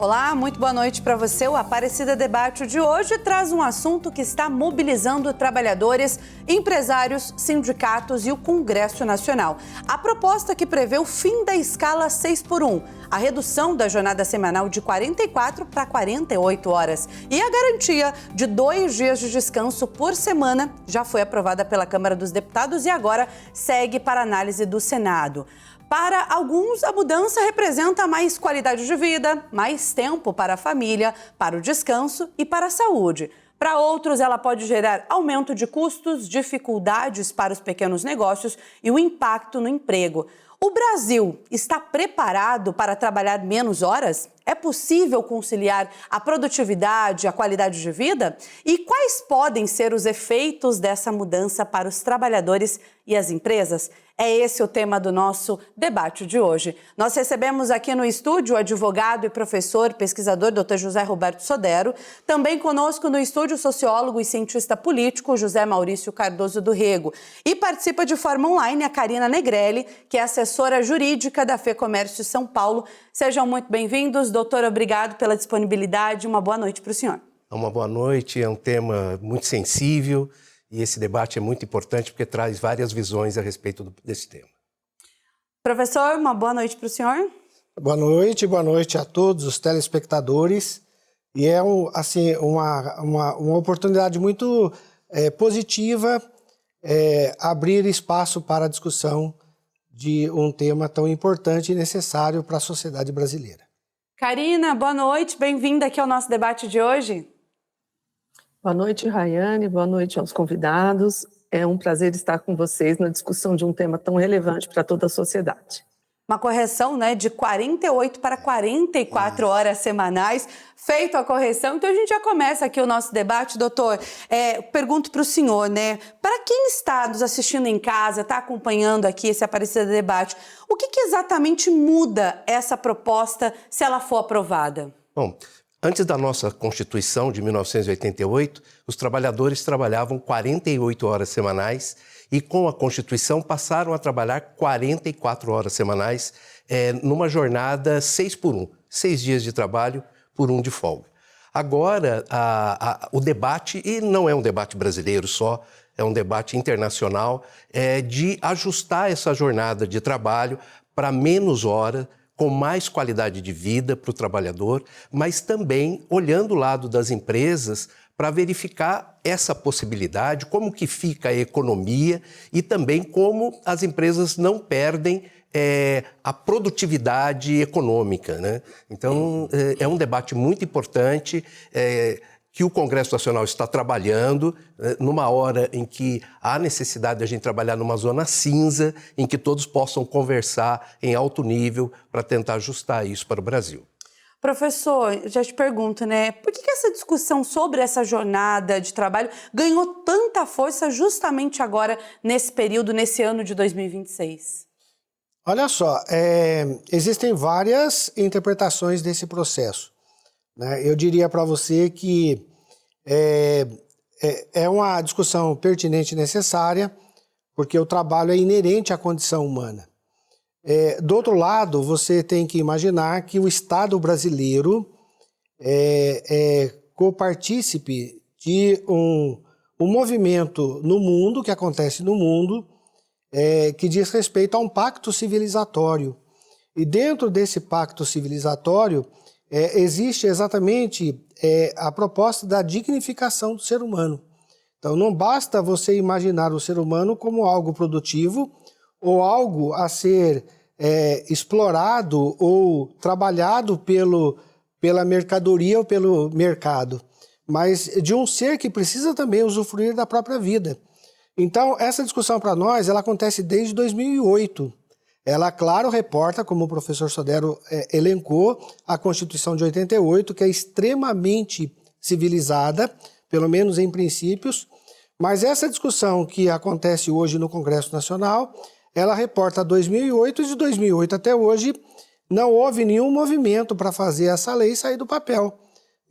Olá, muito boa noite para você. O Aparecida Debate de hoje traz um assunto que está mobilizando trabalhadores, empresários, sindicatos e o Congresso Nacional. A proposta que prevê o fim da escala 6x1, a redução da jornada semanal de 44 para 48 horas e a garantia de 2 dias de descanso por semana já foi aprovada pela Câmara dos Deputados e agora segue para análise do Senado. Para alguns, a mudança representa mais qualidade de vida, mais tempo para a família, para o descanso e para a saúde. Para outros, ela pode gerar aumento de custos, dificuldades para os pequenos negócios e o impacto no emprego. O Brasil está preparado para trabalhar menos horas? É possível conciliar a produtividade e a qualidade de vida? E quais podem ser os efeitos dessa mudança para os trabalhadores e as empresas? É esse o tema do nosso debate de hoje. Nós recebemos aqui no estúdio o advogado e professor, pesquisador Dr. José Roberto Sodero. Também conosco no estúdio o sociólogo e cientista político José Maurício Cardoso do Rego. E participa de forma online a Karina Negrelli, que é assessora jurídica da FEComércio São Paulo. Sejam muito bem-vindos. Doutor, obrigado pela disponibilidade. Uma boa noite para o senhor. Uma boa noite. É um tema muito sensível. E esse debate é muito importante porque traz várias visões a respeito desse tema. Professor, uma boa noite para o senhor. Boa noite a todos os telespectadores. E é uma oportunidade muito positiva abrir espaço para a discussão de um tema tão importante e necessário para a sociedade brasileira. Karina, boa noite. Bem-vinda aqui ao nosso debate de hoje. Boa noite, Rayane. Boa noite aos convidados. É um prazer estar com vocês na discussão de um tema tão relevante para toda a sociedade. Uma correção, de 48 para 44 horas semanais. Feito a correção, então a gente já começa aqui o nosso debate, doutor. Pergunto para o senhor, para quem está nos assistindo em casa, está acompanhando aqui esse Aparecida Debate, o que exatamente muda essa proposta se ela for aprovada? Bom, antes da nossa Constituição de 1988, os trabalhadores trabalhavam 48 horas semanais e com a Constituição passaram a trabalhar 44 horas semanais numa jornada 6x1, 6 dias de trabalho por 1 de folga. Agora, o debate, e não é um debate brasileiro só, é um debate internacional, de ajustar essa jornada de trabalho para menos horas, com mais qualidade de vida para o trabalhador, mas também olhando o lado das empresas para verificar essa possibilidade, como que fica a economia e também como as empresas não perdem a produtividade econômica, Então, é um debate muito importante, que o Congresso Nacional está trabalhando numa hora em que há necessidade de a gente trabalhar numa zona cinza, em que todos possam conversar em alto nível para tentar ajustar isso para o Brasil. Professor, já te pergunto, por que essa discussão sobre essa jornada de trabalho ganhou tanta força justamente agora, nesse período, nesse ano de 2026? Olha só, existem várias interpretações desse processo. Eu diria para você que é uma discussão pertinente e necessária, porque o trabalho é inerente à condição humana. Do outro lado, você tem que imaginar que o Estado brasileiro é copartícipe de um movimento no mundo, que acontece no mundo, que diz respeito a um pacto civilizatório. E dentro desse pacto civilizatório, existe exatamente a proposta da dignificação do ser humano. Então, não basta você imaginar o ser humano como algo produtivo ou algo a ser explorado ou trabalhado pela mercadoria ou pelo mercado, mas de um ser que precisa também usufruir da própria vida. Então, essa discussão para nós, ela acontece desde 2008. Ela, claro, reporta, como o professor Sodero elencou, a Constituição de 88, que é extremamente civilizada, pelo menos em princípios, mas essa discussão que acontece hoje no Congresso Nacional, ela reporta 2008 e de 2008 até hoje não houve nenhum movimento para fazer essa lei sair do papel.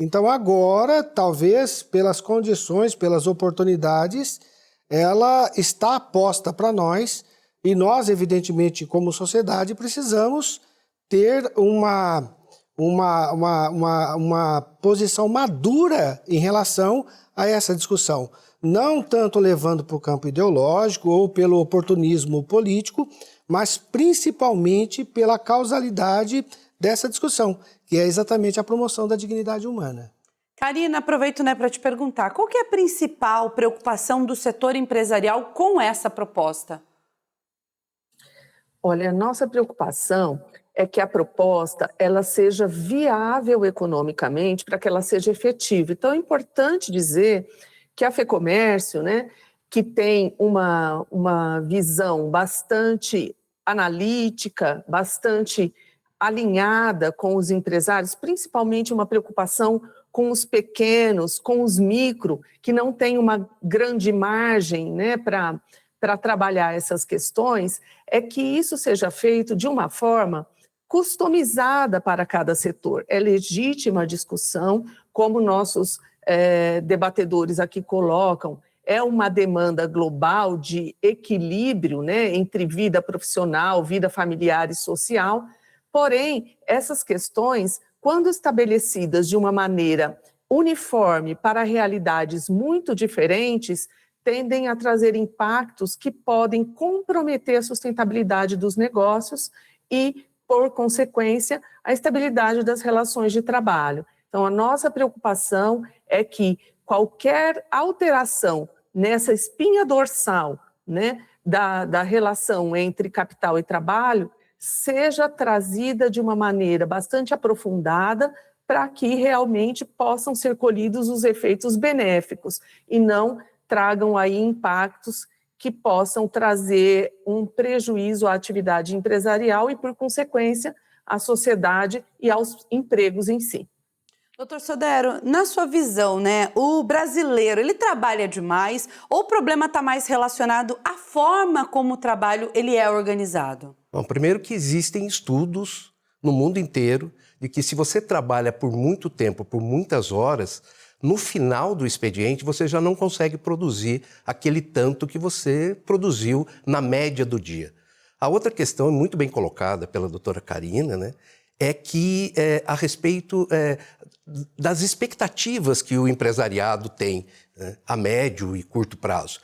Então agora, talvez pelas condições, pelas oportunidades, ela está posta para nós. E nós, evidentemente, como sociedade, precisamos ter uma posição madura em relação a essa discussão. Não tanto levando para o campo ideológico ou pelo oportunismo político, mas principalmente pela causalidade dessa discussão, que é exatamente a promoção da dignidade humana. Karina, aproveito, para te perguntar, qual que é a principal preocupação do setor empresarial com essa proposta? Olha, a nossa preocupação é que a proposta ela seja viável economicamente para que ela seja efetiva. Então, é importante dizer que a FEComércio, que tem uma visão bastante analítica, bastante alinhada com os empresários, principalmente uma preocupação com os pequenos, com os micro, que não têm uma grande margem para trabalhar essas questões, é que isso seja feito de uma forma customizada para cada setor. É legítima a discussão, como nossos debatedores aqui colocam, é uma demanda global de equilíbrio entre vida profissional, vida familiar e social, porém, essas questões, quando estabelecidas de uma maneira uniforme para realidades muito diferentes, tendem a trazer impactos que podem comprometer a sustentabilidade dos negócios e, por consequência, a estabilidade das relações de trabalho. Então, a nossa preocupação é que qualquer alteração nessa espinha dorsal da relação entre capital e trabalho seja trazida de uma maneira bastante aprofundada para que realmente possam ser colhidos os efeitos benéficos e não tragam aí impactos que possam trazer um prejuízo à atividade empresarial e, por consequência, à sociedade e aos empregos em si. Doutor Sodero, na sua visão, o brasileiro, ele trabalha demais ou o problema está mais relacionado à forma como o trabalho ele é organizado? Bom, primeiro que existem estudos no mundo inteiro de que se você trabalha por muito tempo, por muitas horas, no final do expediente você já não consegue produzir aquele tanto que você produziu na média do dia. A outra questão, muito bem colocada pela doutora Karina, é que a respeito das expectativas que o empresariado tem a médio e curto prazo.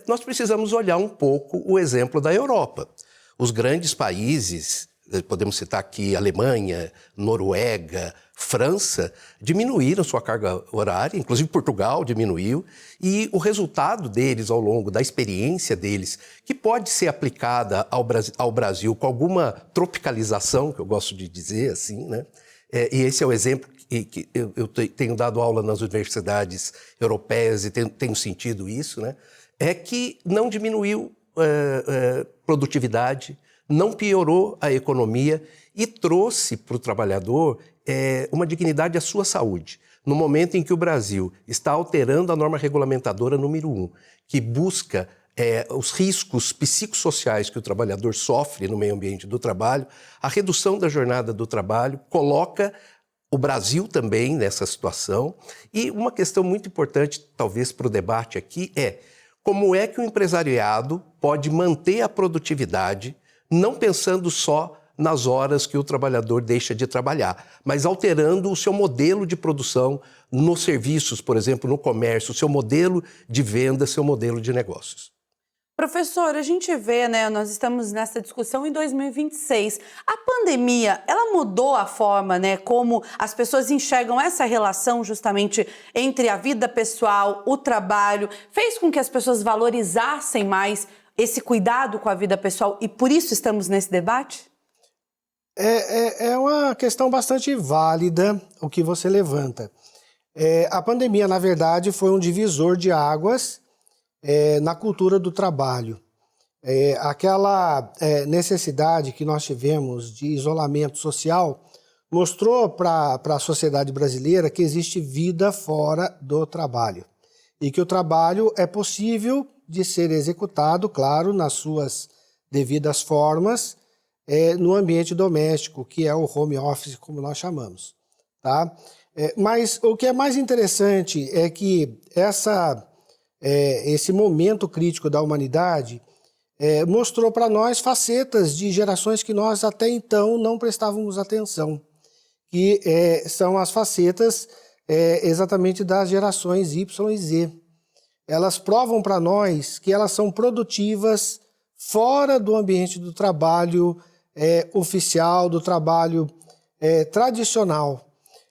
Nós precisamos olhar um pouco o exemplo da Europa. Os grandes países, podemos citar aqui Alemanha, Noruega, França, diminuíram sua carga horária, inclusive Portugal diminuiu, e o resultado deles ao longo da experiência deles, que pode ser aplicada ao Brasil com alguma tropicalização, que eu gosto de dizer assim, e esse é o exemplo que eu tenho dado aula nas universidades europeias e tenho sentido isso, é que não diminuiu produtividade, não piorou a economia e trouxe para o trabalhador uma dignidade à sua saúde. No momento em que o Brasil está alterando a norma regulamentadora número 1, que busca os riscos psicossociais que o trabalhador sofre no meio ambiente do trabalho, a redução da jornada do trabalho coloca o Brasil também nessa situação. E uma questão muito importante, talvez, para o debate aqui é como é que o empresariado pode manter a produtividade, não pensando só nas horas que o trabalhador deixa de trabalhar, mas alterando o seu modelo de produção nos serviços, por exemplo, no comércio, o seu modelo de venda, seu modelo de negócios. Professor, a gente vê, nós estamos nessa discussão em 2026. A pandemia, ela mudou a forma, como as pessoas enxergam essa relação justamente entre a vida pessoal, o trabalho, fez com que as pessoas valorizassem mais esse cuidado com a vida pessoal e por isso estamos nesse debate? É uma questão bastante válida o que você levanta. A pandemia, na verdade, foi um divisor de águas na cultura do trabalho. Aquela necessidade que nós tivemos de isolamento social mostrou para a sociedade brasileira que existe vida fora do trabalho e que o trabalho é possível de ser executado, claro, nas suas devidas formas, no ambiente doméstico, que é o home office, como nós chamamos. Tá? Mas o que é mais interessante é que esse momento crítico da humanidade mostrou para nós facetas de gerações que nós até então não prestávamos atenção, que são as facetas exatamente das gerações Y e Z. Elas provam para nós que elas são produtivas fora do ambiente do trabalho oficial, do trabalho tradicional.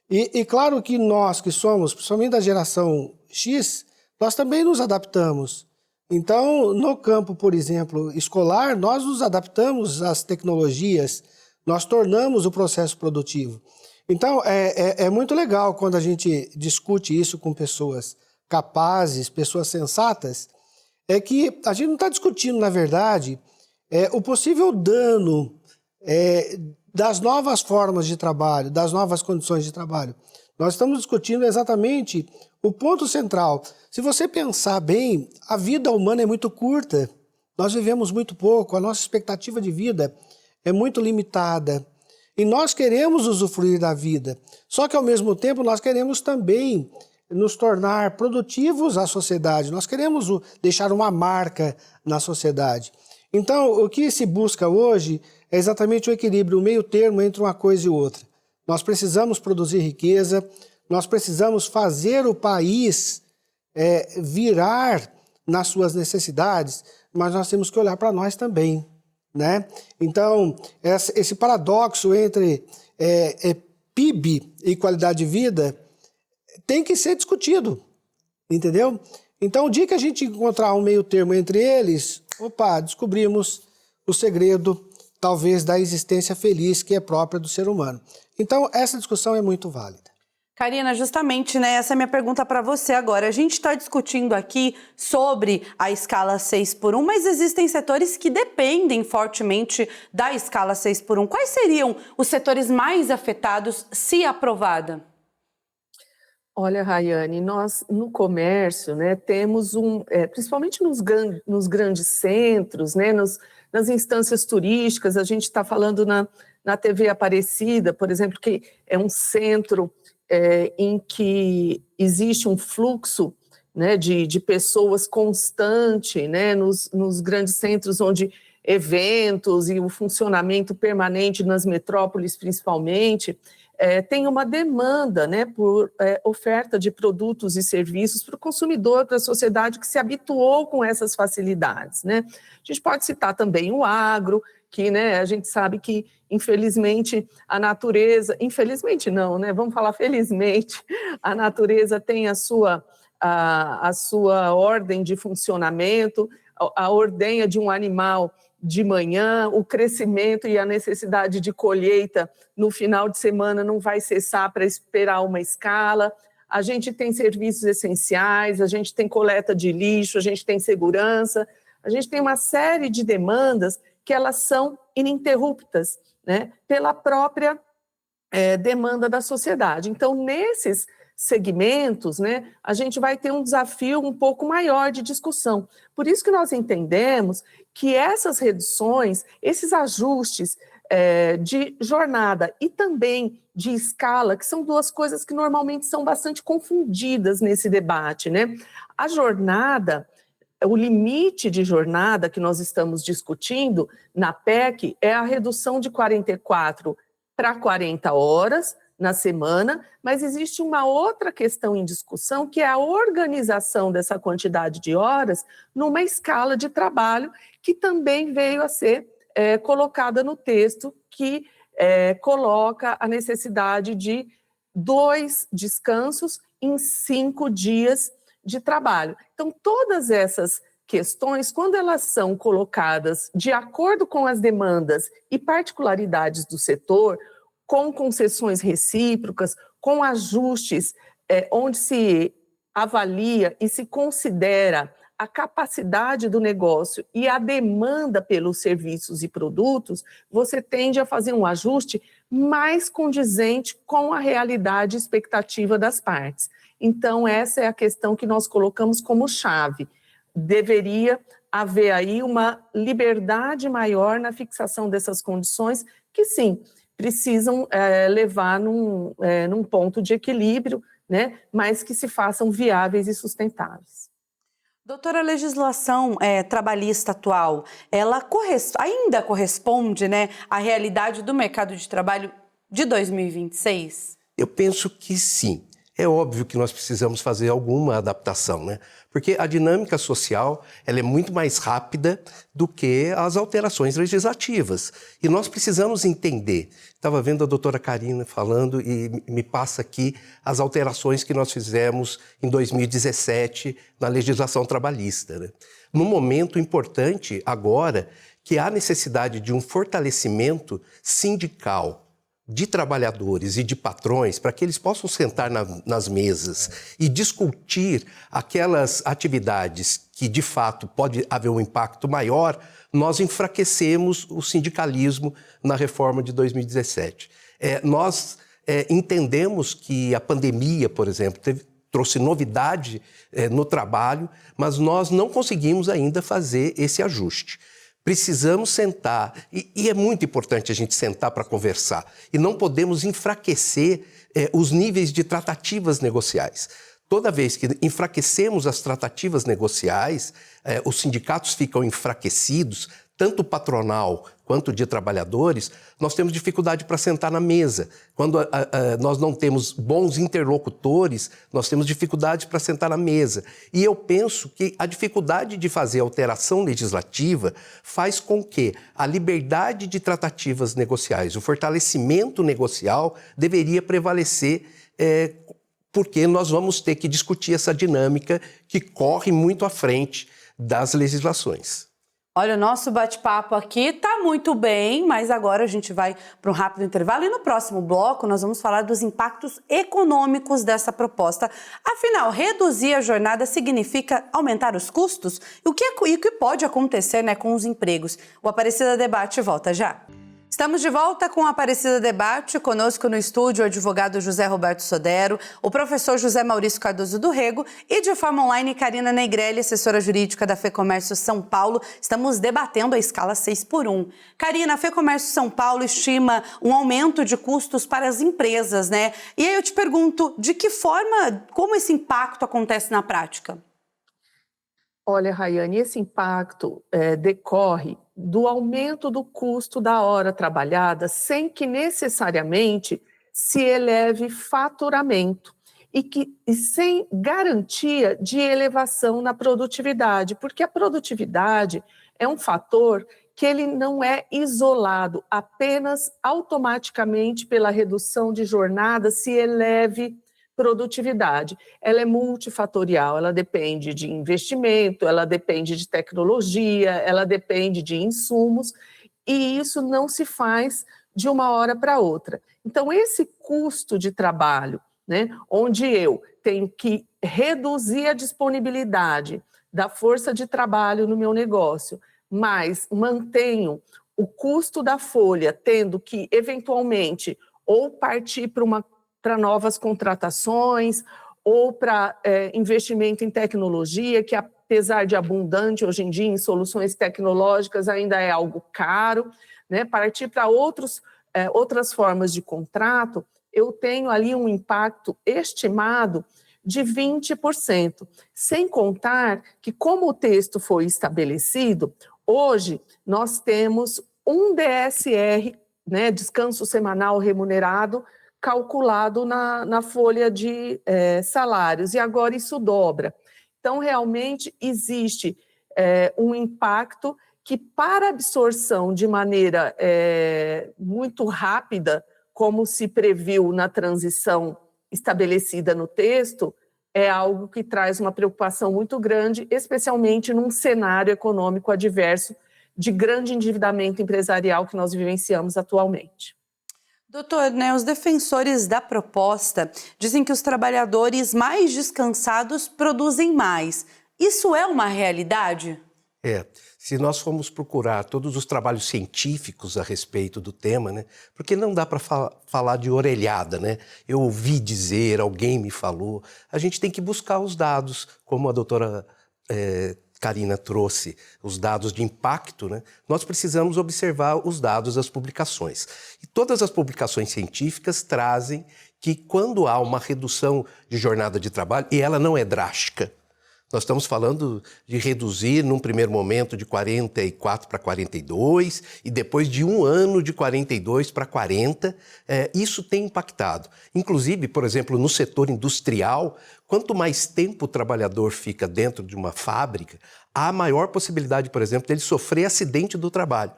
E claro que nós que somos, principalmente da geração X, nós também nos adaptamos. Então, no campo, por exemplo, escolar, nós nos adaptamos às tecnologias, nós tornamos o processo produtivo. Então, é muito legal quando a gente discute isso com pessoas capazes, pessoas sensatas, é que a gente não está discutindo, na verdade, o possível dano das novas formas de trabalho, das novas condições de trabalho. Nós estamos discutindo exatamente o ponto central. Se você pensar bem, a vida humana é muito curta, nós vivemos muito pouco, a nossa expectativa de vida é muito limitada. E nós queremos usufruir da vida, só que ao mesmo tempo nós queremos também nos tornar produtivos à sociedade, nós queremos deixar uma marca na sociedade. Então, o que se busca hoje é exatamente o equilíbrio, o meio termo entre uma coisa e outra. Nós precisamos produzir riqueza, nós precisamos fazer o país virar nas suas necessidades, mas nós temos que olhar para nós também, né? Então, esse paradoxo entre PIB e qualidade de vida tem que ser discutido, entendeu? Então, o dia que a gente encontrar um meio termo entre eles, descobrimos o segredo, talvez, da existência feliz que é própria do ser humano. Então, essa discussão é muito válida. Karina, justamente, né, essa é a minha pergunta para você agora. A gente está discutindo aqui sobre a escala 6x1, mas existem setores que dependem fortemente da escala 6x1. Quais seriam os setores mais afetados se aprovada? Olha, Rayane, nós no comércio, né, temos principalmente nos grandes centros, né, nas instâncias turísticas, a gente está falando na TV Aparecida, por exemplo, que é um centro em que existe um fluxo, né, de pessoas constante, né, nos grandes centros onde eventos e o funcionamento permanente nas metrópoles principalmente, tem uma demanda, né, por oferta de produtos e serviços para o consumidor, para a sociedade que se habituou com essas facilidades, né? A gente pode citar também o agro, que, né, a gente sabe que, infelizmente, a natureza... Infelizmente não, né? Vamos falar felizmente. A natureza tem a sua ordem de funcionamento, a ordenha de um animal de manhã, o crescimento e a necessidade de colheita no final de semana não vai cessar para esperar uma escala. A gente tem serviços essenciais, a gente tem coleta de lixo, a gente tem segurança, a gente tem uma série de demandas que elas são ininterruptas, né, pela própria demanda da sociedade. Então, nesses segmentos, né, a gente vai ter um desafio um pouco maior de discussão. Por isso que nós entendemos que essas reduções, esses ajustes de jornada e também de escala, que são duas coisas que normalmente são bastante confundidas nesse debate, né? A jornada, o limite de jornada que nós estamos discutindo na PEC é a redução de 44 para 40 horas na semana, mas existe uma outra questão em discussão, que é a organização dessa quantidade de horas numa escala de trabalho que também veio a ser colocada no texto, que coloca a necessidade de 2 descansos em 5 dias de trabalho. Então, todas essas questões, quando elas são colocadas de acordo com as demandas e particularidades do setor, com concessões recíprocas, com ajustes onde se avalia e se considera a capacidade do negócio e a demanda pelos serviços e produtos, você tende a fazer um ajuste mais condizente com a realidade e expectativa das partes. Então, essa é a questão que nós colocamos como chave. Deveria haver aí uma liberdade maior na fixação dessas condições, que sim, precisam levar num ponto de equilíbrio, né, mas que se façam viáveis e sustentáveis. Doutora, a legislação trabalhista atual, ela ainda corresponde, né, à realidade do mercado de trabalho de 2026? Eu penso que sim. É óbvio que nós precisamos fazer alguma adaptação, né? Porque a dinâmica social ela é muito mais rápida do que as alterações legislativas. E nós precisamos entender. Estava vendo a doutora Karina falando e me passa aqui as alterações que nós fizemos em 2017 na legislação trabalhista, né? Num momento importante agora que há necessidade de um fortalecimento sindical de trabalhadores e de patrões, para que eles possam sentar nas mesas e discutir aquelas atividades que, de fato, pode haver um impacto maior, nós enfraquecemos o sindicalismo na reforma de 2017. Nós entendemos que a pandemia, por exemplo, trouxe novidade no trabalho, mas nós não conseguimos ainda fazer esse ajuste. Precisamos sentar, e é muito importante a gente sentar para conversar, e não podemos enfraquecer os níveis de tratativas negociais. Toda vez que enfraquecemos as tratativas negociais, os sindicatos ficam enfraquecidos, tanto patronal quanto de trabalhadores, nós temos dificuldade para sentar na mesa. Quando nós não temos bons interlocutores, nós temos dificuldade para sentar na mesa. E eu penso que a dificuldade de fazer alteração legislativa faz com que a liberdade de tratativas negociais, o fortalecimento negocial, deveria prevalecer, porque nós vamos ter que discutir essa dinâmica que corre muito à frente das legislações. Olha, o nosso bate-papo aqui tá muito bem, mas agora a gente vai para um rápido intervalo e no próximo bloco nós vamos falar dos impactos econômicos dessa proposta. Afinal, reduzir a jornada significa aumentar os custos? E o que pode acontecer, né, com os empregos? O Aparecida Debate volta já. Estamos de volta com o Aparecida Debate, conosco no estúdio o advogado José Roberto Sodero, o professor José Maurício Cardoso do Rego e de forma online Karina Negrelli, assessora jurídica da FEComércio São Paulo. Estamos debatendo a escala 6x1. Karina, a FEComércio São Paulo estima um aumento de custos para as empresas, né? E aí eu te pergunto, de que forma, como esse impacto acontece na prática? Olha, Rayane, esse impacto decorre do aumento do custo da hora trabalhada sem que necessariamente se eleve faturamento e sem garantia de elevação na produtividade, porque a produtividade é um fator que ele não é isolado, apenas automaticamente pela redução de jornada se eleve produtividade. Ela é multifatorial, ela depende de investimento, ela depende de tecnologia, ela depende de insumos, e isso não se faz de uma hora para outra. Então, esse custo de trabalho, né, onde eu tenho que reduzir a disponibilidade da força de trabalho no meu negócio, mas mantenho o custo da folha, tendo que, eventualmente, ou partir para novas contratações ou para investimento em tecnologia, que apesar de abundante hoje em dia em soluções tecnológicas, ainda é algo caro, né? Partir para outras formas de contrato, eu tenho ali um impacto estimado de 20%, sem contar que, como o texto foi estabelecido, hoje nós temos um DSR, né, descanso semanal remunerado, calculado na folha de salários, e agora isso dobra. Então, realmente, existe um impacto que, para absorção de maneira muito rápida, como se previu na transição estabelecida no texto, é algo que traz uma preocupação muito grande, especialmente num cenário econômico adverso de grande endividamento empresarial que nós vivenciamos atualmente. Doutor, né, os defensores da proposta dizem que os trabalhadores mais descansados produzem mais. Isso é uma realidade? Se nós formos procurar todos os trabalhos científicos a respeito do tema, né, porque não dá para falar de orelhada, né? Eu ouvi dizer, alguém me falou. A gente tem que buscar os dados, como a doutora Karina trouxe, os dados de impacto, né? Nós precisamos observar os dados das publicações. E todas as publicações científicas trazem que quando há uma redução de jornada de trabalho, e ela não é drástica, Nós estamos falando de reduzir, num primeiro momento, de 44 para 42 e depois de um ano de 42 para 40. Isso tem impactado. Inclusive, por exemplo, no setor industrial, quanto mais tempo o trabalhador fica dentro de uma fábrica, há maior possibilidade, por exemplo, dele sofrer acidente do trabalho.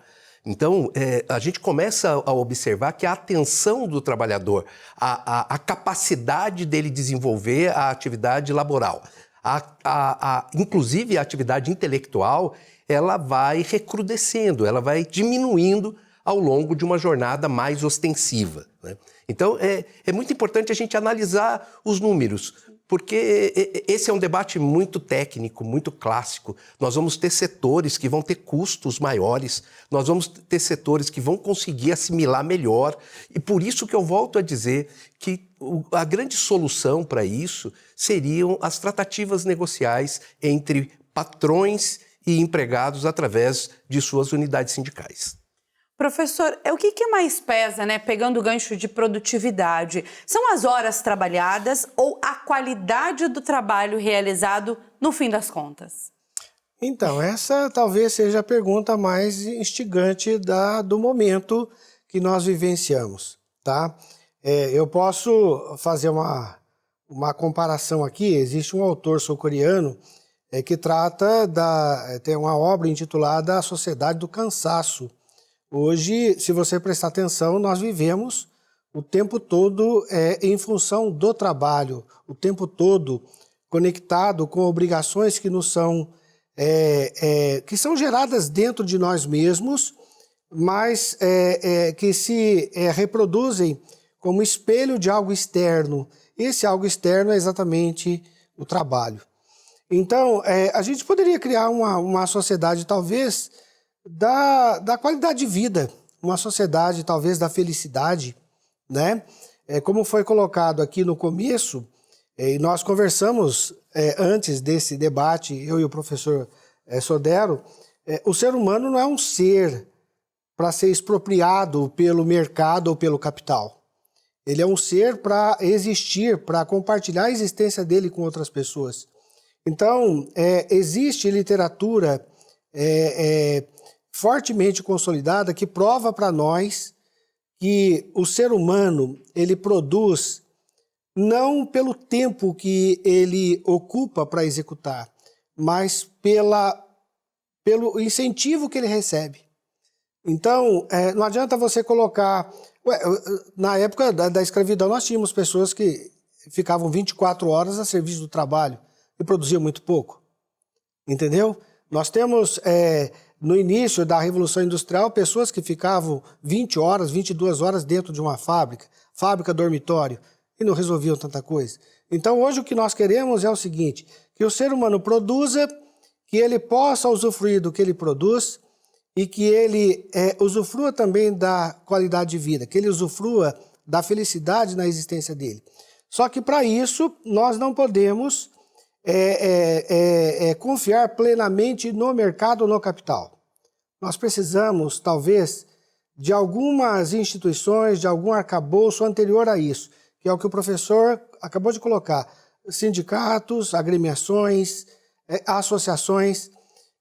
Então, a gente começa a observar que a atenção do trabalhador, a capacidade dele desenvolver a atividade laboral, inclusive a atividade intelectual, ela vai recrudescendo, ela vai diminuindo ao longo de uma jornada mais ostensiva, né? Então, é muito importante a gente analisar os números, porque esse é um debate muito técnico, muito clássico. Nós vamos ter setores que vão ter custos maiores, nós vamos ter setores que vão conseguir assimilar melhor, e por isso que eu volto a dizer que a grande solução para isso seriam as tratativas negociais entre patrões e empregados através de suas unidades sindicais. Professor, o que mais pesa, né, pegando o gancho de produtividade? São as horas trabalhadas ou a qualidade do trabalho realizado no fim das contas? Então, essa talvez seja a pergunta mais instigante do momento que nós vivenciamos, tá? Eu posso fazer uma comparação aqui. Existe um autor sul-coreano que tem uma obra intitulada A Sociedade do Cansaço. Hoje, se você prestar atenção, nós vivemos o tempo todo em função do trabalho, o tempo todo conectado com obrigações que nos são, que são geradas dentro de nós mesmos, mas que se reproduzem como espelho de algo externo. Esse algo externo é exatamente o trabalho. Então, a gente poderia criar uma sociedade, talvez, da qualidade de vida, uma sociedade talvez da felicidade, né? Como foi colocado aqui no começo, e nós conversamos antes desse debate, eu e o professor Sodero, o ser humano não é um ser para ser expropriado pelo mercado ou pelo capital. Ele é um ser para existir, para compartilhar a existência dele com outras pessoas. Então, existe literatura fortemente consolidada que prova para nós que o ser humano ele produz não pelo tempo que ele ocupa para executar, mas pelo incentivo que ele recebe. Então, não adianta você colocar... na época da escravidão, nós tínhamos pessoas que ficavam 24 horas a serviço do trabalho e produziam muito pouco. Entendeu? Nós temos... no início da Revolução Industrial, pessoas que ficavam 20 horas, 22 horas dentro de uma fábrica dormitório, e não resolviam tanta coisa. Então, hoje o que nós queremos é o seguinte, que o ser humano produza, que ele possa usufruir do que ele produz e que ele usufrua também da qualidade de vida, que ele usufrua da felicidade na existência dele. Só que, para isso, nós não podemos... confiar plenamente no mercado ou no capital. Nós precisamos, talvez, de algumas instituições, de algum arcabouço anterior a isso, que é o que o professor acabou de colocar. Sindicatos, agremiações, associações,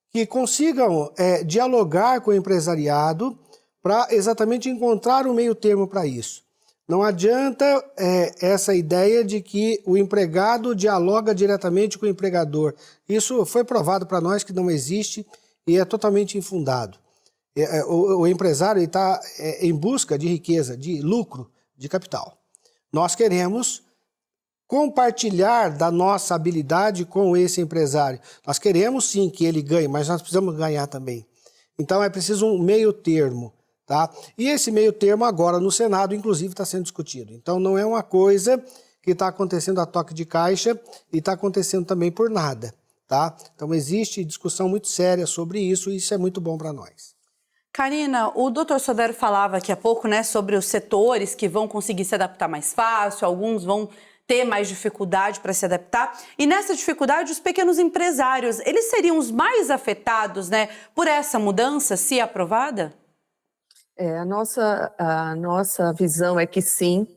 que consigam dialogar com o empresariado para exatamente encontrar um meio termo para isso. Não adianta essa ideia de que o empregado dialoga diretamente com o empregador. Isso foi provado para nós que não existe e é totalmente infundado. O empresário está em busca de riqueza, de lucro, de capital. Nós queremos compartilhar da nossa habilidade com esse empresário. Nós queremos sim que ele ganhe, mas nós precisamos ganhar também. Então é preciso um meio termo. Tá? E esse meio termo agora no Senado, inclusive, está sendo discutido. Então não é uma coisa que está acontecendo a toque de caixa e está acontecendo também por nada. Tá? Então existe discussão muito séria sobre isso e isso é muito bom para nós. Karina, o doutor Sodero falava aqui há pouco, né, sobre os setores que vão conseguir se adaptar mais fácil, alguns vão ter mais dificuldade para se adaptar. E nessa dificuldade, os pequenos empresários, eles seriam os mais afetados, né, por essa mudança, se aprovada? A nossa visão é que sim,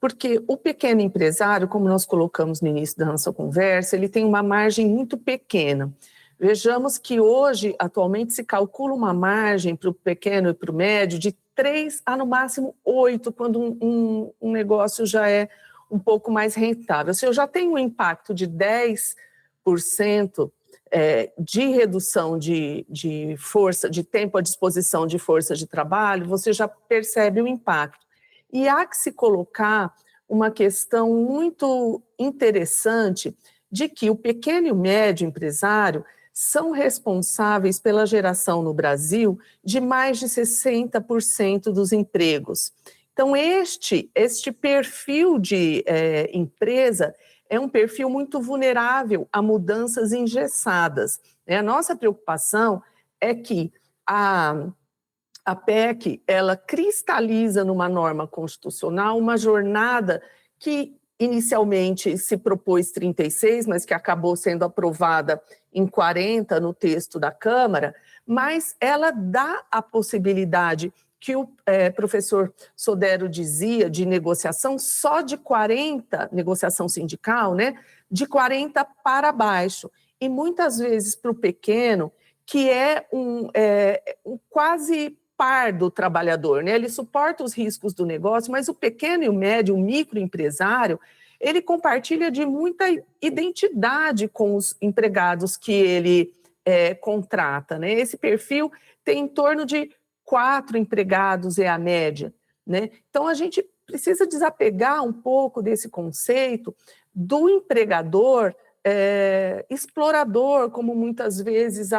Porque o pequeno empresário, como nós colocamos no início da nossa conversa, ele tem uma margem muito pequena. Vejamos que hoje, atualmente, se calcula uma margem para o pequeno e para o médio de 3 a, no máximo, 8, quando um negócio já é um pouco mais rentável. Se eu já tenho um impacto de 10% de redução de força, de tempo à disposição de força de trabalho, você já percebe o impacto. E há que se colocar uma questão muito interessante de que o pequeno e o médio empresário são responsáveis pela geração no Brasil de mais de 60% dos empregos. Então, este perfil de empresa é um perfil muito vulnerável a mudanças engessadas. A nossa preocupação é que a PEC, ela cristaliza numa norma constitucional uma jornada que inicialmente se propôs 36, mas que acabou sendo aprovada em 40 no texto da Câmara, mas ela dá a possibilidade que o professor Sodero dizia de negociação só de 40, negociação sindical, né, de 40 para baixo. E muitas vezes para o pequeno, que é um quase par do trabalhador, né? Ele suporta os riscos do negócio, mas o pequeno e o médio, o microempresário, ele compartilha de muita identidade com os empregados que ele contrata, né? Esse perfil tem em torno de 4 empregados é a média, né? Então a gente precisa desapegar um pouco desse conceito do empregador explorador, como muitas vezes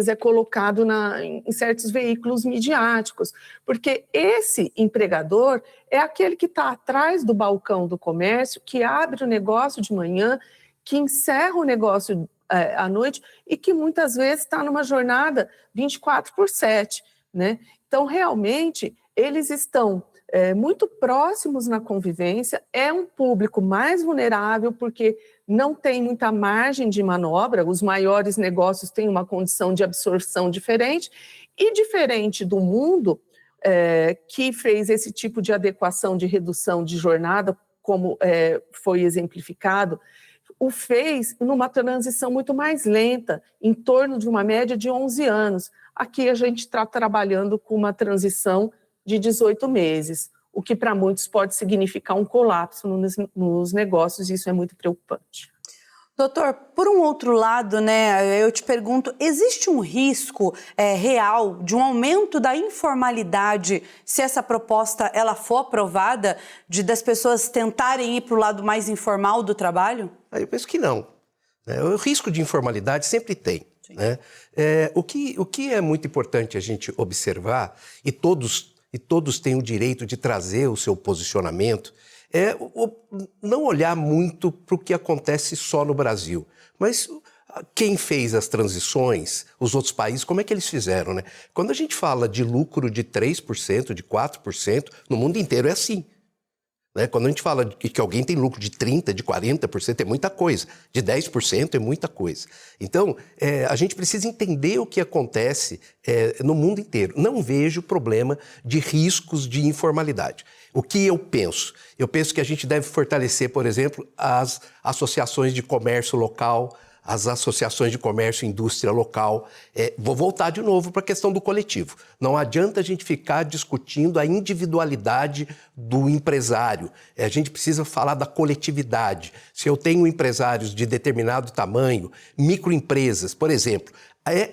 é colocado em certos veículos midiáticos, porque esse empregador é aquele que está atrás do balcão do comércio, que abre o negócio de manhã, que encerra o negócio à noite e que muitas vezes está numa jornada 24/7, né? Então, realmente, eles estão muito próximos na convivência, é um público mais vulnerável porque não tem muita margem de manobra, os maiores negócios têm uma condição de absorção diferente, e diferente do mundo que fez esse tipo de adequação de redução de jornada, como foi exemplificado, o fez numa transição muito mais lenta, em torno de uma média de 11 anos. Aqui a gente está trabalhando com uma transição de 18 meses, o que para muitos pode significar um colapso nos negócios, e isso é muito preocupante. Doutor, por um outro lado, né, eu te pergunto, existe um risco real de um aumento da informalidade se essa proposta ela for aprovada, das pessoas tentarem ir para o lado mais informal do trabalho? Eu penso que não. O risco de informalidade sempre tem. Né? O que é muito importante a gente observar, e todos têm o direito de trazer o seu posicionamento, não olhar muito para o que acontece só no Brasil, mas quem fez as transições, os outros países, como é que eles fizeram, né? Quando a gente fala de lucro de 3%, de 4%, no mundo inteiro é assim. Né? Quando a gente fala que alguém tem lucro de 30%, de 40%, é muita coisa. De 10% é muita coisa. Então, a gente precisa entender o que acontece no mundo inteiro. Não vejo problema de riscos de informalidade. O que eu penso? Eu penso que a gente deve fortalecer, por exemplo, as associações de comércio local, as associações de comércio e indústria local. Vou voltar de novo para a questão do coletivo. Não adianta a gente ficar discutindo a individualidade do empresário. A gente precisa falar da coletividade. Se eu tenho empresários de determinado tamanho, microempresas, por exemplo,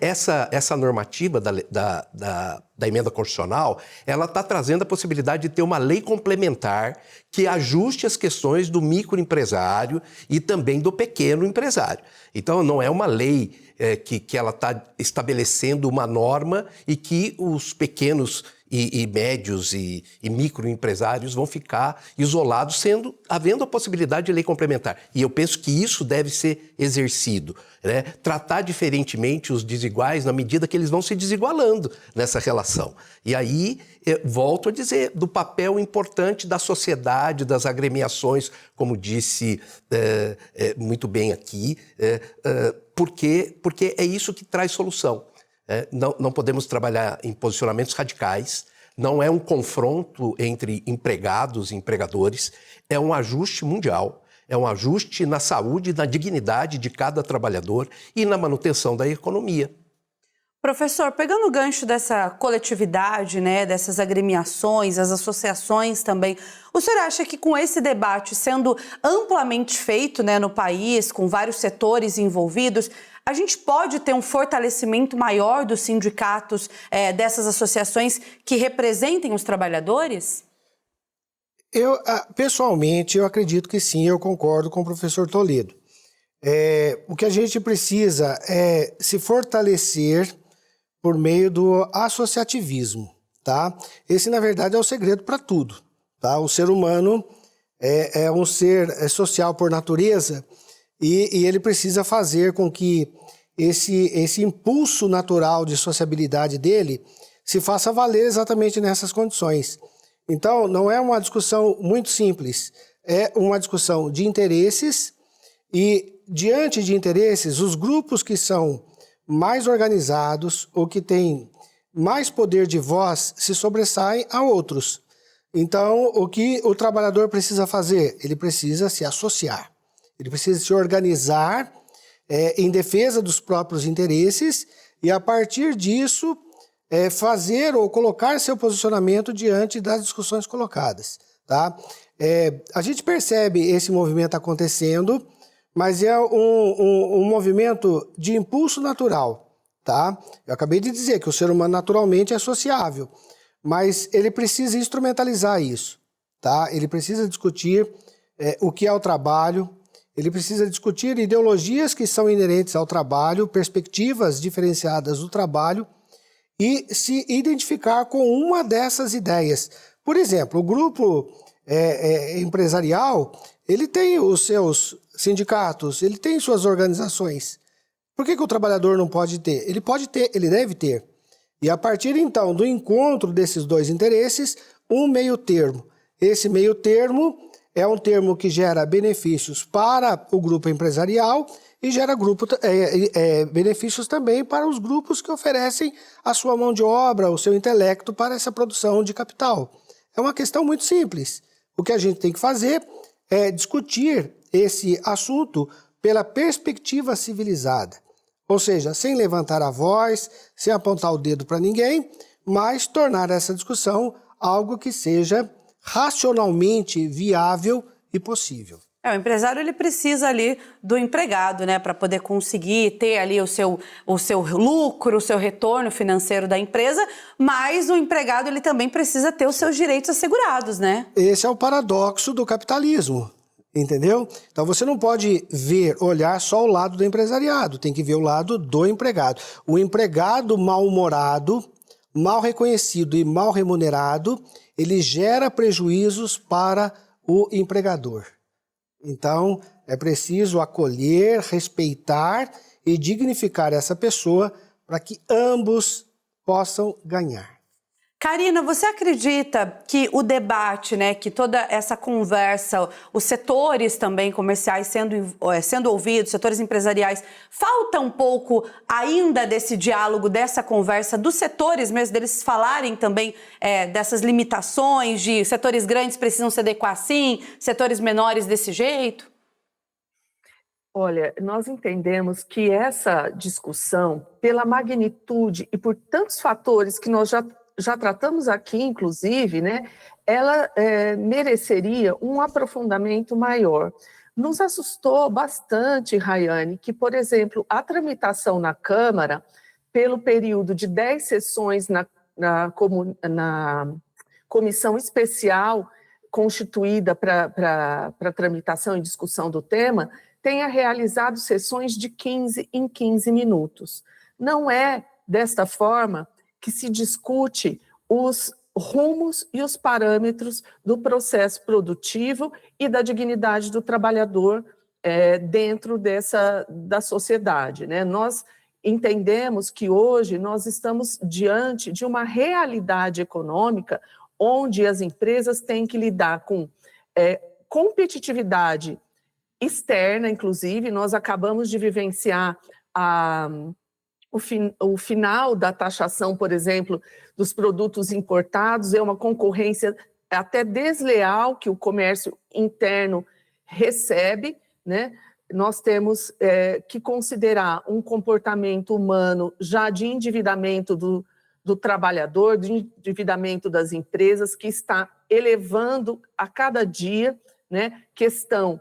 essa normativa da emenda constitucional, ela está trazendo a possibilidade de ter uma lei complementar que ajuste as questões do microempresário e também do pequeno empresário. Então, não é uma lei que ela está estabelecendo uma norma e que os pequenos e médios e microempresários vão ficar isolados, havendo a possibilidade de lei complementar. E eu penso que isso deve ser exercido, né? Tratar diferentemente os desiguais na medida que eles vão se desigualando nessa relação. E aí, volto a dizer, do papel importante da sociedade, das agremiações, como disse muito bem aqui, porque é isso que traz solução. Não podemos trabalhar em posicionamentos radicais, Não é um confronto entre empregados e empregadores, é um ajuste mundial, é um ajuste na saúde e na dignidade de cada trabalhador e na manutenção da economia. Professor, pegando o gancho dessa coletividade, né, dessas agremiações, as associações também, o senhor acha que com esse debate sendo amplamente feito, né, no país, com vários setores envolvidos, a gente pode ter um fortalecimento maior dos sindicatos, dessas associações que representem os trabalhadores? Pessoalmente, eu acredito que sim, eu concordo com o professor Toledo. O que a gente precisa é se fortalecer por meio do associativismo, tá? Esse, na verdade, é o segredo para tudo, tá? O ser humano é um ser social por natureza e ele precisa fazer com que esse impulso natural de sociabilidade dele se faça valer exatamente nessas condições. Então, não é uma discussão muito simples, é uma discussão de interesses e, diante de interesses, os grupos que são mais organizados ou que têm mais poder de voz se sobressaem a outros. Então, o que o trabalhador precisa fazer? Ele precisa se associar, ele precisa se organizar em defesa dos próprios interesses e, a partir disso, fazer ou colocar seu posicionamento diante das discussões colocadas, tá? A gente percebe esse movimento acontecendo, mas é um movimento de impulso natural, tá? Eu acabei de dizer que o ser humano naturalmente é sociável, mas ele precisa instrumentalizar isso, tá? Ele precisa discutir o que é o trabalho, ele precisa discutir ideologias que são inerentes ao trabalho, perspectivas diferenciadas do trabalho e se identificar com uma dessas ideias. Por exemplo, o grupo empresarial, ele tem os seus sindicatos, ele tem suas organizações. Por que o trabalhador não pode ter? Ele pode ter, ele deve ter. E a partir, então, do encontro desses dois interesses, um meio termo. Esse meio termo é um termo que gera benefícios para o grupo empresarial e gera benefícios também para os grupos que oferecem a sua mão de obra, o seu intelecto para essa produção de capital. É uma questão muito simples. O que a gente tem que fazer é discutir esse assunto pela perspectiva civilizada. Ou seja, sem levantar a voz, sem apontar o dedo para ninguém, mas tornar essa discussão algo que seja racionalmente viável e possível. O empresário ele precisa ali do empregado, né, para poder conseguir ter ali o seu lucro, o seu retorno financeiro da empresa, mas o empregado ele também precisa ter os seus direitos assegurados, né? Esse é o paradoxo do capitalismo, entendeu? Então você não pode olhar só o lado do empresariado, tem que ver o lado do empregado. O empregado mal-humorado, mal reconhecido e mal remunerado, ele gera prejuízos para o empregador. Então, é preciso acolher, respeitar e dignificar essa pessoa para que ambos possam ganhar. Karina, você acredita que o debate, né, que toda essa conversa, os setores também comerciais sendo ouvidos, setores empresariais, falta um pouco ainda desse diálogo, dessa conversa, dos setores mesmo, deles falarem também dessas limitações de setores grandes precisam se adequar assim, setores menores desse jeito? Olha, nós entendemos que essa discussão, pela magnitude e por tantos fatores que nós já tratamos aqui, inclusive, né, ela mereceria um aprofundamento maior. Nos assustou bastante, Rayane, que, por exemplo, a tramitação na Câmara, pelo período de 10 sessões na comissão especial constituída para tramitação e discussão do tema, tenha realizado sessões de 15 em 15 minutos. Não é desta forma que se discute os rumos e os parâmetros do processo produtivo e da dignidade do trabalhador dentro da sociedade, né? Nós entendemos que hoje nós estamos diante de uma realidade econômica onde as empresas têm que lidar com competitividade externa, inclusive. Nós acabamos de vivenciar o final da taxação, por exemplo, dos produtos importados, é uma concorrência até desleal que o comércio interno recebe, né? Nós temos que considerar um comportamento humano já de endividamento do trabalhador, de endividamento das empresas, que está elevando a cada dia, né? Questão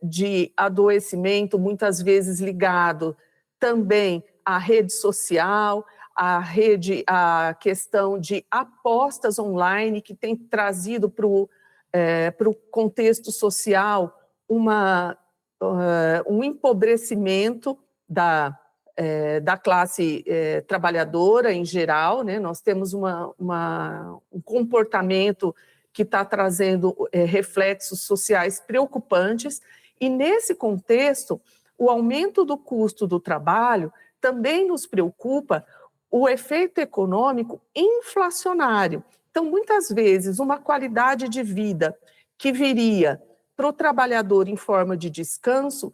de adoecimento, muitas vezes ligado também à rede social, a questão de apostas online, que tem trazido para o contexto social um empobrecimento da classe trabalhadora em geral, né? Nós temos um comportamento que está trazendo reflexos sociais preocupantes, e nesse contexto, o aumento do custo do trabalho também nos preocupa o efeito econômico inflacionário. Então, muitas vezes, uma qualidade de vida que viria para o trabalhador em forma de descanso,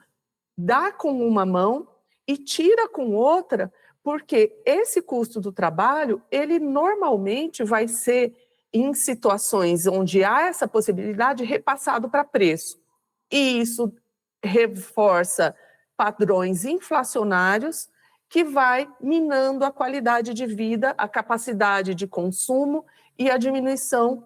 dá com uma mão e tira com outra, porque esse custo do trabalho, ele normalmente vai ser, em situações onde há essa possibilidade, repassado para preço. E isso reforça padrões inflacionários que vai minando a qualidade de vida, a capacidade de consumo e a diminuição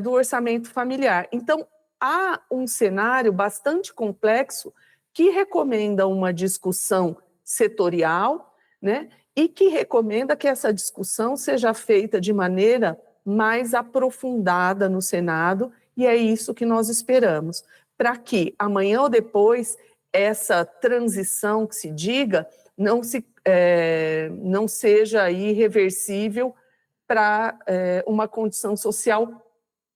do orçamento familiar. Então, há um cenário bastante complexo que recomenda uma discussão setorial, né, e que recomenda que essa discussão seja feita de maneira mais aprofundada no Senado, e é isso que nós esperamos, para que amanhã ou depois essa transição, que se diga, não seja irreversível para uma condição social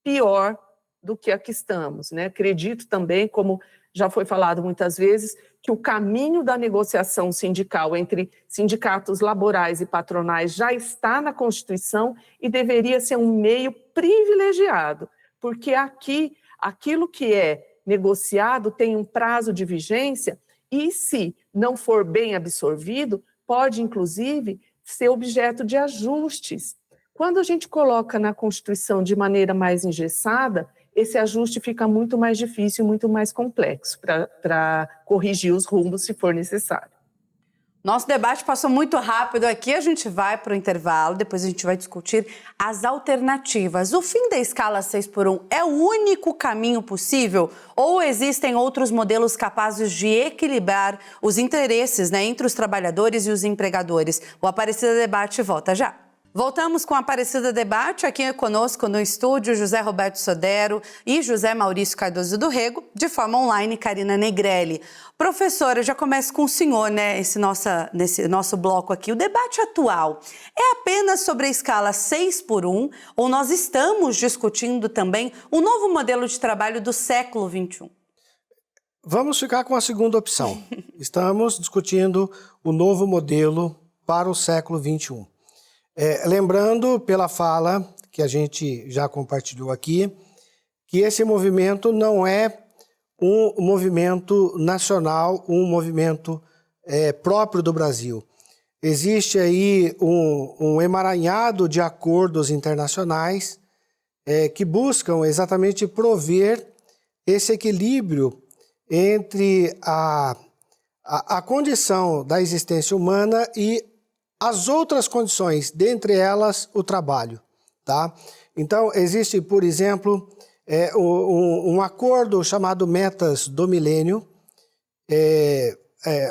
pior do que a que estamos, né? Acredito também, como já foi falado muitas vezes, que o caminho da negociação sindical entre sindicatos laborais e patronais já está na Constituição e deveria ser um meio privilegiado, porque aqui, aquilo que é negociado tem um prazo de vigência e, se não for bem absorvido, pode, inclusive, ser objeto de ajustes. Quando a gente coloca na Constituição de maneira mais engessada, esse ajuste fica muito mais difícil, muito mais complexo para corrigir os rumbos, se for necessário. Nosso debate passou muito rápido aqui, a gente vai para o intervalo, depois a gente vai discutir as alternativas. O fim da escala 6x1 é o único caminho possível ou existem outros modelos capazes de equilibrar os interesses, né, entre os trabalhadores e os empregadores? O Aparecida Debate volta já. Voltamos com a Aparecida Debate, aqui conosco no estúdio José Roberto Sodero e José Maurício Cardoso do Rego, de forma online, Karina Negrelli. Professora, eu já começo com o senhor, né, nesse nosso bloco aqui. O debate atual é apenas sobre a escala 6x1 ou nós estamos discutindo também o novo modelo de trabalho do século XXI? Vamos ficar com a segunda opção. Estamos discutindo o novo modelo para o século XXI. Lembrando, pela fala que a gente já compartilhou aqui, que esse movimento não é um movimento nacional, um movimento próprio do Brasil. Existe aí um emaranhado de acordos internacionais que buscam exatamente prover esse equilíbrio entre a condição da existência humana e as outras condições, dentre elas o trabalho, tá? Então, existe, por exemplo, um acordo chamado Metas do Milênio,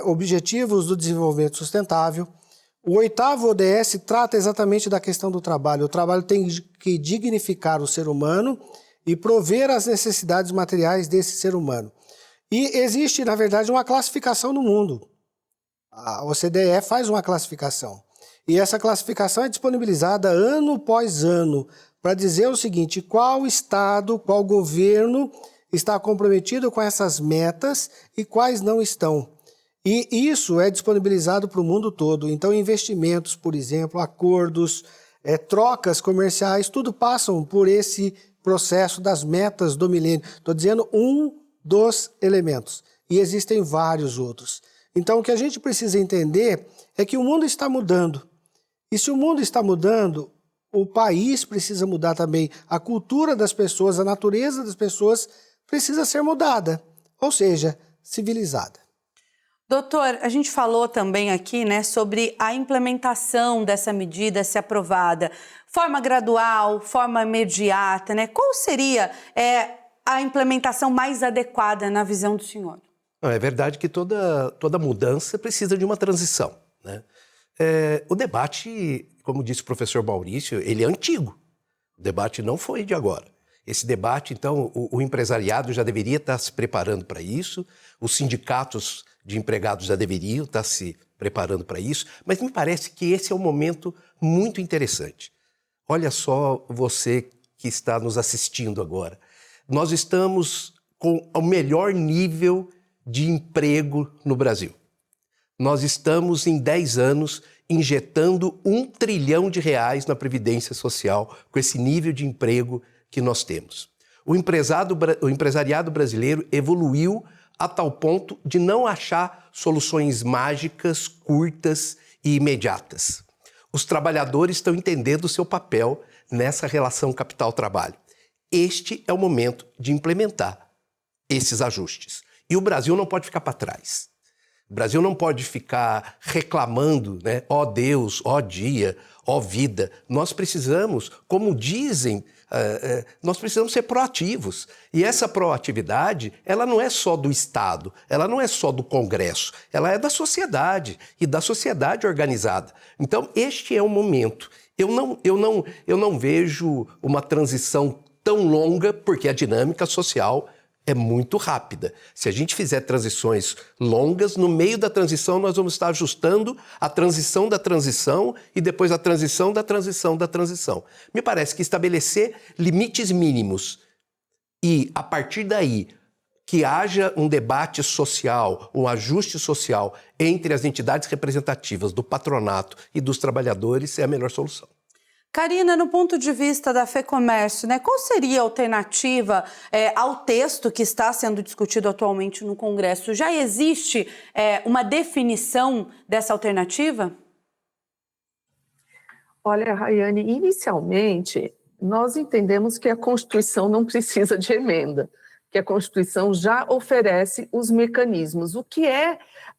Objetivos do Desenvolvimento Sustentável. O 8º ODS trata exatamente da questão do trabalho. O trabalho tem que dignificar o ser humano e prover as necessidades materiais desse ser humano. E existe, na verdade, uma classificação no mundo. A OCDE faz uma classificação. E essa classificação é disponibilizada ano após ano para dizer o seguinte: qual estado, qual governo está comprometido com essas metas e quais não estão. E isso é disponibilizado para o mundo todo. Então, investimentos, por exemplo, acordos, trocas comerciais, tudo passam por esse processo das metas do milênio. Estou dizendo um dos elementos. E existem vários outros. Então, o que a gente precisa entender é que o mundo está mudando. E se o mundo está mudando, o país precisa mudar também. A cultura das pessoas, a natureza das pessoas precisa ser mudada, ou seja, civilizada. Doutor, a gente falou também aqui, né, sobre a implementação dessa medida, se aprovada. Forma gradual, forma imediata, né? Qual seria a implementação mais adequada na visão do senhor? Não, é verdade que toda mudança precisa de uma transição, né? O debate, como disse o professor Maurício, ele é antigo. O debate não foi de agora. Esse debate, então, o empresariado já deveria estar se preparando para isso, os sindicatos de empregados já deveriam estar se preparando para isso, mas me parece que esse é um momento muito interessante. Olha só você que está nos assistindo agora. Nós estamos com o melhor nível de emprego no Brasil. Nós estamos, em 10 anos, injetando R$1 trilhão na Previdência Social com esse nível de emprego que nós temos. O empresariado brasileiro evoluiu a tal ponto de não achar soluções mágicas, curtas e imediatas. Os trabalhadores estão entendendo o seu papel nessa relação capital-trabalho. Este é o momento de implementar esses ajustes. E o Brasil não pode ficar para trás. O Brasil não pode ficar reclamando, né? Ó Deus, ó dia, ó vida. Nós precisamos, como dizem, nós precisamos ser proativos. E essa proatividade, ela não é só do Estado, ela não é só do Congresso, ela é da sociedade e da sociedade organizada. Então, este é o momento. Eu não vejo uma transição tão longa, porque a dinâmica social é muito rápida. Se a gente fizer transições longas, no meio da transição nós vamos estar ajustando a transição da transição e depois a transição da transição da transição. Me parece que estabelecer limites mínimos e, a partir daí, que haja um debate social, um ajuste social entre as entidades representativas do patronato e dos trabalhadores é a melhor solução. Karina, no ponto de vista da FEComércio, né, qual seria a alternativa ao texto que está sendo discutido atualmente no Congresso? Já existe uma definição dessa alternativa? Olha, Rayane, inicialmente, nós entendemos que a Constituição não precisa de emenda, que a Constituição já oferece os mecanismos. O que é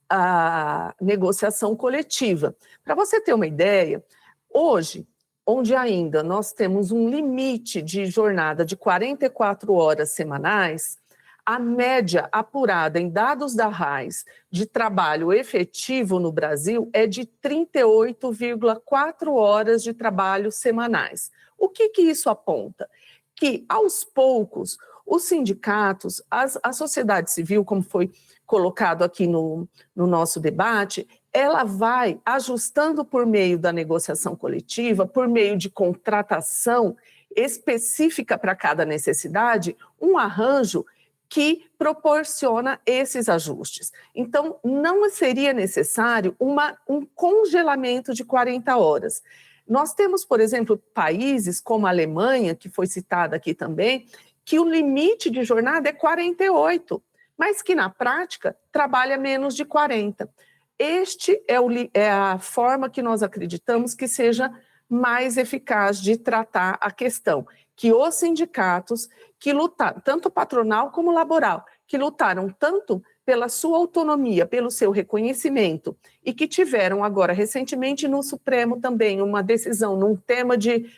a negociação coletiva? Para você ter uma ideia, hoje, onde ainda nós temos um limite de jornada de 44 horas semanais, a média apurada em dados da RAIS de trabalho efetivo no Brasil é de 38,4 horas de trabalho semanais. O que isso aponta? Que, aos poucos, os sindicatos, a sociedade civil, como foi colocado aqui no nosso debate, ela vai ajustando por meio da negociação coletiva, por meio de contratação específica para cada necessidade, um arranjo que proporciona esses ajustes. Então, não seria necessário um congelamento de 40 horas. Nós temos, por exemplo, países como a Alemanha, que foi citada aqui também, que o limite de jornada é 48, mas que na prática trabalha menos de 40. Este é a forma que nós acreditamos que seja mais eficaz de tratar a questão, que os sindicatos que lutaram, tanto patronal como laboral, que lutaram tanto pela sua autonomia, pelo seu reconhecimento, e que tiveram agora recentemente no Supremo também uma decisão num tema de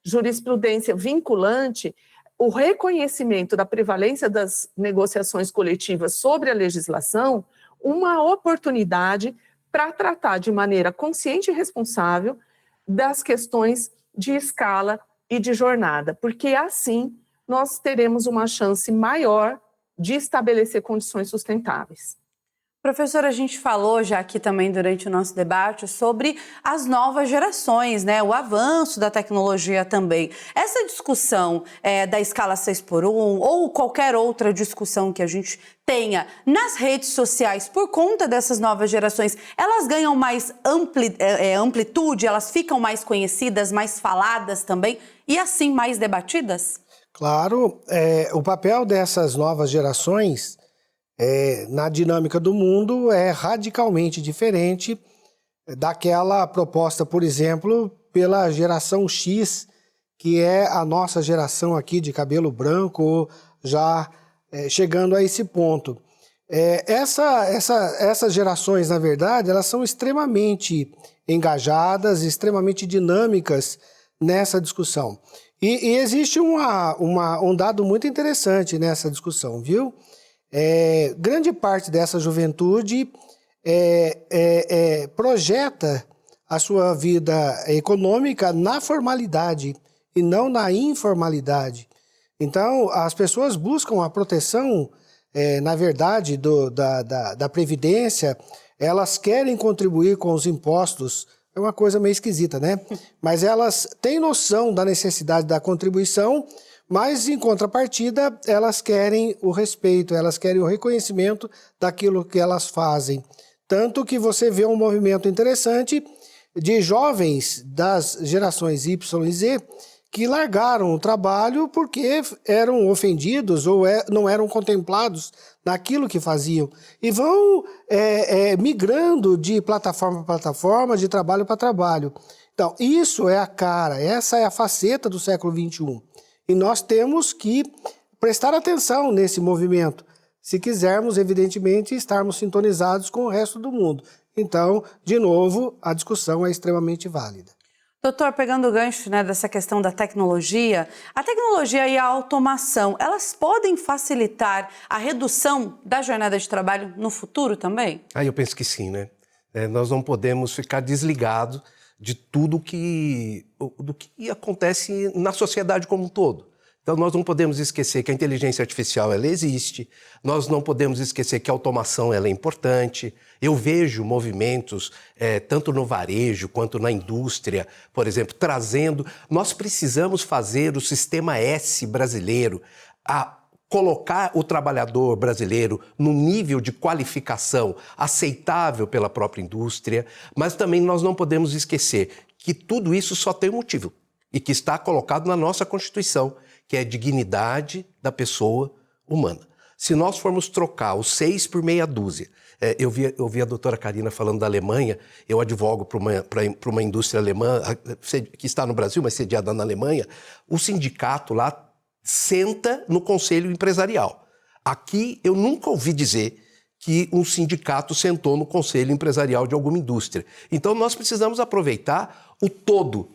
jurisprudência vinculante, o reconhecimento da prevalência das negociações coletivas sobre a legislação, uma oportunidade para tratar de maneira consciente e responsável das questões de escala e de jornada, porque assim nós teremos uma chance maior de estabelecer condições sustentáveis. Professora, a gente falou já aqui também durante o nosso debate sobre as novas gerações, né? O avanço da tecnologia também. Essa discussão da escala 6x1 ou qualquer outra discussão que a gente tenha nas redes sociais por conta dessas novas gerações, elas ganham mais amplitude, elas ficam mais conhecidas, mais faladas também e assim mais debatidas? Claro, o papel dessas novas gerações na dinâmica do mundo, é radicalmente diferente daquela proposta, por exemplo, pela geração X, que é a nossa geração aqui de cabelo branco, já chegando a esse ponto. Essas gerações, na verdade, elas são extremamente engajadas, extremamente dinâmicas nessa discussão. E existe um dado muito interessante nessa discussão, viu? Grande parte dessa juventude projeta a sua vida econômica na formalidade e não na informalidade. Então, as pessoas buscam a proteção, na verdade, da Previdência, elas querem contribuir com os impostos. É uma coisa meio esquisita, né? Mas elas têm noção da necessidade da contribuição, mas, em contrapartida, elas querem o respeito, elas querem o reconhecimento daquilo que elas fazem. Tanto que você vê um movimento interessante de jovens das gerações Y e Z que largaram o trabalho porque eram ofendidos ou não eram contemplados naquilo que faziam. E vão migrando de plataforma para plataforma, de trabalho para trabalho. Então, isso é a cara, essa é a faceta do século XXI. E nós temos que prestar atenção nesse movimento, se quisermos, evidentemente, estarmos sintonizados com o resto do mundo. Então, de novo, a discussão é extremamente válida. Doutor, pegando o gancho, né, dessa questão da tecnologia, a tecnologia e a automação, elas podem facilitar a redução da jornada de trabalho no futuro também? Eu penso que sim, né? Nós não podemos ficar desligados de tudo do que acontece na sociedade como um todo. Então, nós não podemos esquecer que a inteligência artificial ela existe, nós não podemos esquecer que a automação ela é importante. Eu vejo movimentos, tanto no varejo quanto na indústria, por exemplo, trazendo... Nós precisamos fazer o sistema S brasileiro, colocar o trabalhador brasileiro no nível de qualificação aceitável pela própria indústria, mas também nós não podemos esquecer que tudo isso só tem um motivo e que está colocado na nossa Constituição, que é a dignidade da pessoa humana. Se nós formos trocar os 6 por meia dúzia, eu vi a doutora Karina falando da Alemanha, eu advogo para uma indústria alemã, que está no Brasil, mas sediada na Alemanha, o sindicato lá senta no conselho empresarial. Aqui eu nunca ouvi dizer que um sindicato sentou no conselho empresarial de alguma indústria. Então nós precisamos aproveitar o todo,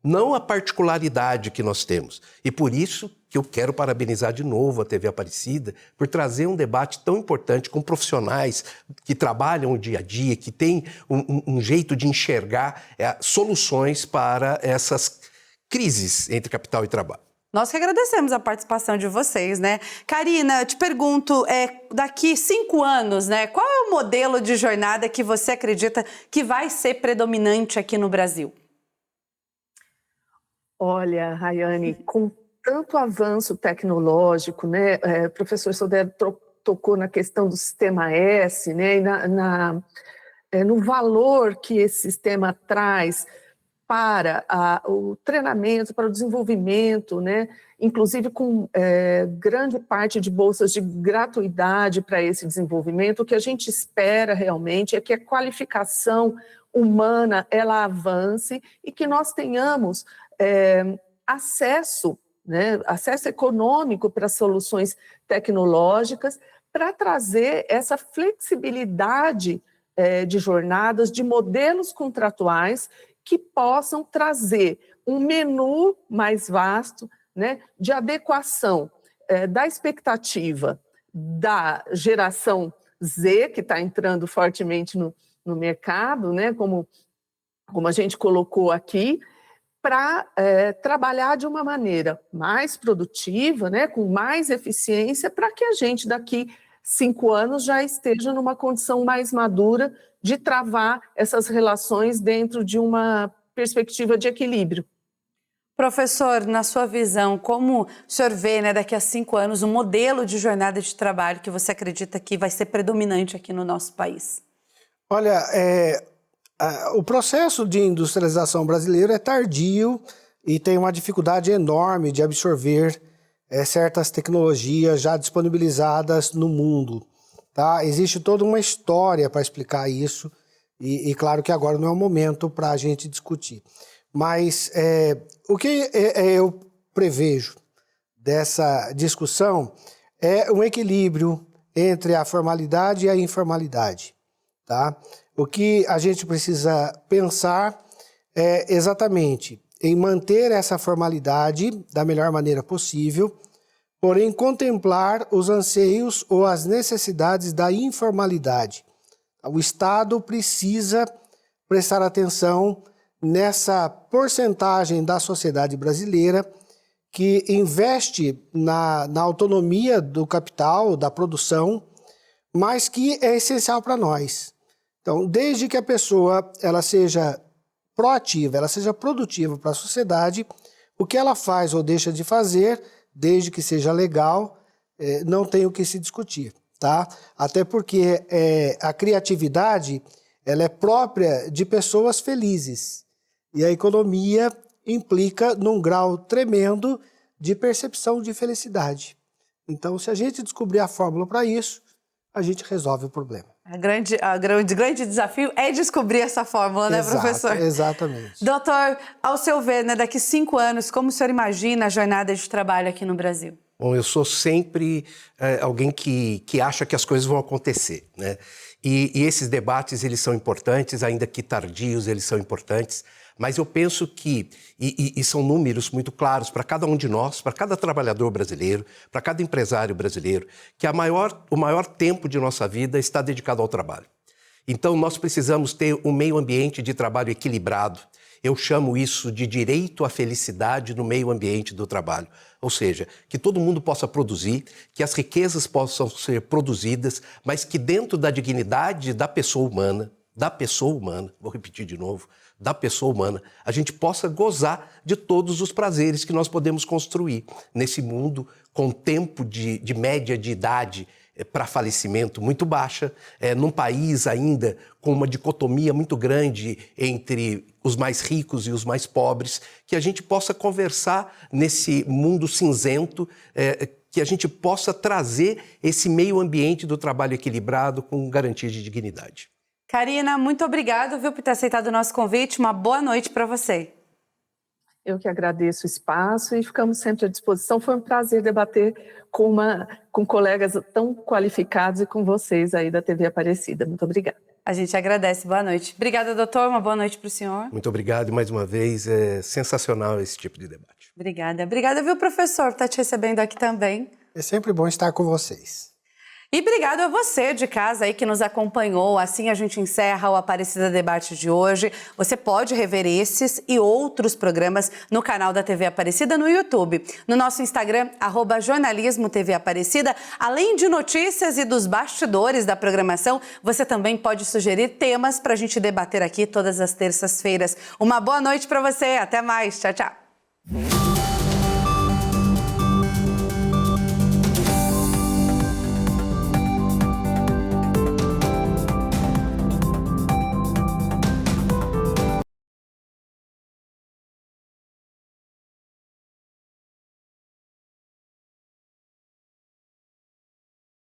não a particularidade que nós temos. E por isso que eu quero parabenizar de novo a TV Aparecida por trazer um debate tão importante com profissionais que trabalham o dia a dia, que têm um jeito de enxergar soluções para essas crises entre capital e trabalho. Nós que agradecemos a participação de vocês, né? Karina, eu te pergunto, daqui 5 anos, né? Qual é o modelo de jornada que você acredita que vai ser predominante aqui no Brasil? Olha, Rayane, com tanto avanço tecnológico, né? O professor Sodré tocou na questão do sistema S, né? E no valor que esse sistema traz para o treinamento, para o desenvolvimento, né? Inclusive com grande parte de bolsas de gratuidade para esse desenvolvimento. O que a gente espera realmente é que a qualificação humana ela avance e que nós tenhamos acesso, né? Acesso econômico para soluções tecnológicas para trazer essa flexibilidade de jornadas, de modelos contratuais que possam trazer um menu mais vasto, né, de adequação da expectativa da geração Z, que está entrando fortemente no mercado, né, como a gente colocou aqui, para trabalhar de uma maneira mais produtiva, né, com mais eficiência, para que a gente daqui 5 anos já esteja numa condição mais madura de travar essas relações dentro de uma perspectiva de equilíbrio. Professor, na sua visão, como o senhor vê, né, daqui a 5 anos, um modelo de jornada de trabalho que você acredita que vai ser predominante aqui no nosso país? Olha, o processo de industrialização brasileiro é tardio e tem uma dificuldade enorme de absorver certas tecnologias já disponibilizadas no mundo. tá? Existe toda uma história para explicar isso, e claro que agora não é o momento para a gente discutir. Mas o que eu prevejo dessa discussão é um equilíbrio entre a formalidade e a informalidade, tá? O que a gente precisa pensar é exatamente em manter essa formalidade da melhor maneira possível, porém contemplar os anseios ou as necessidades da informalidade. O Estado precisa prestar atenção nessa porcentagem da sociedade brasileira que investe na autonomia do capital, da produção, mas que é essencial para nós. Então, desde que a pessoa ela seja proativa, ela seja produtiva para a sociedade, o que ela faz ou deixa de fazer, desde que seja legal, não tem o que se discutir, tá? Até porque a criatividade ela é própria de pessoas felizes e a economia implica num grau tremendo de percepção de felicidade. Então, se a gente descobrir a fórmula para isso, a gente resolve o problema. O grande desafio é descobrir essa fórmula, né, professor? Exatamente. Doutor, ao seu ver, né, daqui 5 anos, como o senhor imagina a jornada de trabalho aqui no Brasil? Bom, eu sou sempre alguém que acha que as coisas vão acontecer, né? E esses debates, eles são importantes, ainda que tardios, eles são importantes. Mas eu penso que, e são números muito claros para cada um de nós, para cada trabalhador brasileiro, para cada empresário brasileiro, que o maior tempo de nossa vida está dedicado ao trabalho. Então, nós precisamos ter um meio ambiente de trabalho equilibrado. Eu chamo isso de direito à felicidade no meio ambiente do trabalho. Ou seja, que todo mundo possa produzir, que as riquezas possam ser produzidas, mas que dentro da dignidade da pessoa humana, vou repetir de novo, da pessoa humana, a gente possa gozar de todos os prazeres que nós podemos construir nesse mundo com tempo de média de idade para falecimento muito baixa, num país ainda com uma dicotomia muito grande entre os mais ricos e os mais pobres, que a gente possa conversar nesse mundo cinzento, que a gente possa trazer esse meio ambiente do trabalho equilibrado com garantia de dignidade. Karina, muito obrigada, viu, por ter aceitado o nosso convite. Uma boa noite para você. Eu que agradeço o espaço e ficamos sempre à disposição. Foi um prazer debater com colegas tão qualificados e com vocês aí da TV Aparecida. Muito obrigada. A gente agradece. Boa noite. Obrigada, doutor. Uma boa noite para o senhor. Muito obrigado e mais uma vez. É sensacional esse tipo de debate. Obrigada. Obrigada, viu, professor, por estar te recebendo aqui também. É sempre bom estar com vocês. E obrigado a você de casa aí que nos acompanhou. Assim a gente encerra o Aparecida Debate de hoje. Você pode rever esses e outros programas no canal da TV Aparecida no YouTube. No nosso Instagram, @jornalismo-tv-aparecida. Além de notícias e dos bastidores da programação, você também pode sugerir temas para a gente debater aqui todas as terças-feiras. Uma boa noite para você. Até mais. Tchau, tchau.